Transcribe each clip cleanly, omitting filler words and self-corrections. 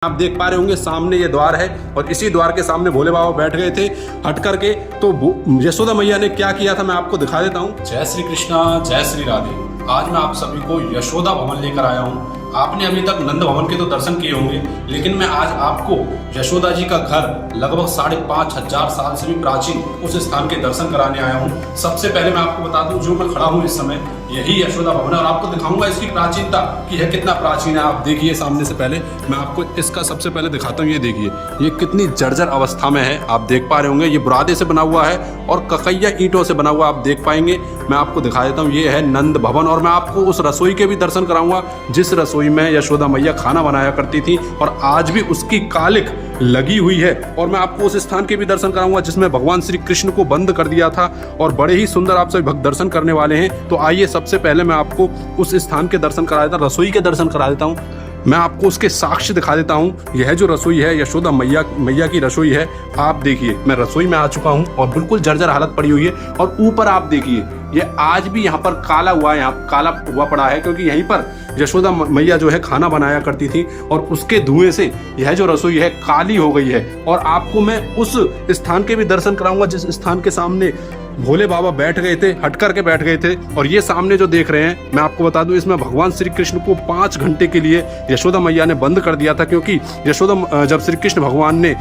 आप देख पा रहे होंगे सामने ये द्वार है और इसी द्वार के सामने भोले बाबा बैठ गए थे हट करके। तो यशोदा मैया ने क्या किया था मैं आपको दिखा देता हूँ। जय श्री कृष्णा, जय श्री राधे। आज मैं आप सभी को यशोदा भवन लेकर आया हूँ। आपने अभी तक नंद भवन के तो दर्शन किए होंगे, लेकिन मैं आज आपको यशोदा जी का घर लगभग 5,500 साल से भी प्राचीन उस स्थान के दर्शन कराने आया हूँ। सबसे पहले मैं आपको बता दूं, जो मैं खड़ा हूँ इस समय यही यशोदा भवन है और आपको दिखाऊंगा इसकी प्राचीनता कि यह कितना प्राचीन है। आप देखिए सामने से पहले मैं आपको इसका सबसे पहले दिखाता हूँ। ये देखिए ये कितनी जर्जर अवस्था में है, आप देख पा रहे होंगे। ये बुरादे से बना हुआ है और ककैया ईंटों से बना हुआ, आप देख पाएंगे। मैं आपको दिखा देता हूँ, ये है नंद भवन और मैं आपको उस रसोई के भी दर्शन कराऊंगा जिस रसोई में यशोदा मैया खाना बनाया करती थी और आज भी उसकी कालिक लगी हुई है। और मैं आपको उस स्थान के भी दर्शन कराऊंगा जिसमें भगवान श्री कृष्ण को बंद कर दिया था और बड़े ही सुंदर आप सभी भक्त दर्शन करने वाले हैं। तो आइए सबसे पहले मैं आपको उस स्थान के दर्शन करा देता हूँ, रसोई के दर्शन करा देता हूँ। मैं आपको उसके साक्ष्य दिखा देता हूँ। यह जो रसोई है यशोदा मैया की रसोई है। आप देखिए मैं रसोई में आ चुका हूँ और बिल्कुल जर्जर हालत पड़ी हुई है। और ऊपर आप देखिए ये आज भी यहाँ पर काला हुआ है, यहाँ काला हुआ पड़ा है क्योंकि यहीं पर यशोदा मैया जो है खाना बनाया करती थी और उसके धुएं से यह जो रसोई है काली हो गई है। और आपको मैं उस स्थान के भी दर्शन कराऊंगा जिस स्थान के सामने भोले बाबा बैठ गए थे, हट करके बैठ गए थे। और ये सामने जो देख रहे हैं मैं आपको बता दूं, इसमें भगवान श्री कृष्ण को 5 घंटे के लिए यशोदा मैया ने बंद कर दिया था क्योंकि यशोदा जब श्री कृष्ण भगवान ने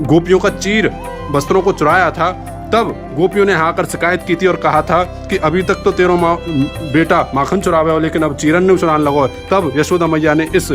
गोपियों का चीर वस्त्रों को चुराया था तब गोपियों ने आकर शिकायत की थी और कहा था कि अभी तक तो तेरो बेटा माखन चुरावे हो लेकिन अब चीरन ने चुराने लगो। तब यशोदा मैया ने इस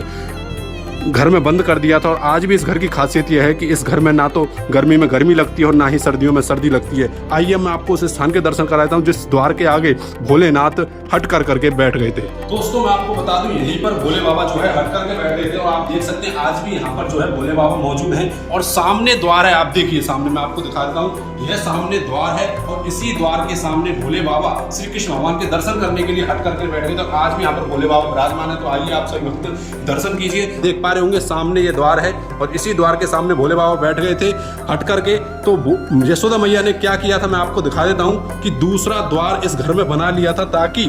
घर में बंद कर दिया था। और आज भी इस घर की खासियत यह है कि इस घर में ना तो गर्मी में गर्मी लगती है और ना ही सर्दियों में सर्दी लगती है। आइए मैं आपको उस स्थान के दर्शन कराता हूँ जिस द्वार के आगे भोलेनाथ हट कर करके बैठ गए थे। दोस्तों मैं आपको बता दूं, यहीं पर भोले बाबा जो है हट करके बैठ गए थे और आप देख सकते हैं आज भी यहाँ पर जो है भोले बाबा मौजूद हैं। और सामने द्वार है, आप देखिए सामने मैं आपको दिखा देता हूँ। यह सामने द्वार है और इसी द्वार के सामने भोले बाबा श्री कृष्ण भगवान के दर्शन करने के लिए हट करके बैठ गए। तो आज भी यहाँ पर भोले बाबा विराजमान है। तो आइए आप सभी भक्त दर्शन कीजिए। देख पा रहे होंगे सामने ये द्वार है और इसी द्वार के सामने भोले बाबा बैठ गए थे हट करके। तो यशोदा मैया ने क्या किया था मैं आपको दिखा देता हूँ कि दूसरा द्वार इस घर में बना लिया था ताकि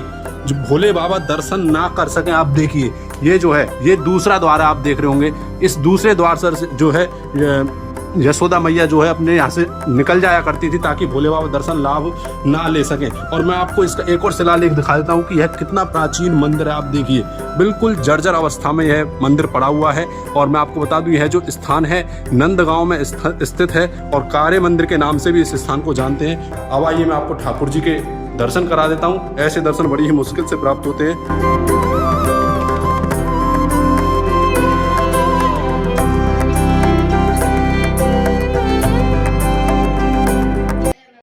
जो भोले बाबा दर्शन ना कर सकें। आप देखिए ये जो है ये दूसरा द्वार है, आप देख रहे होंगे। इस दूसरे द्वार से जो है यशोदा मैया जो है अपने यहाँ से निकल जाया करती थी ताकि भोले बाबा दर्शन लाभ ना ले सकें। और मैं आपको इसका एक और शिलालेख दिखा देता हूँ कि यह कितना प्राचीन मंदिर है। आप देखिए बिल्कुल जर्जर अवस्था में यह मंदिर पड़ा हुआ है। और मैं आपको बता दूं यह जो स्थान है नंदगांव में स्थित है और कार्य मंदिर के नाम से भी इस स्थान को जानते हैं। अब आइए मैं आपको ठाकुर जी के दर्शन करा देता हूँ। ऐसे दर्शन बड़ी ही मुश्किल से प्राप्त होते हैं।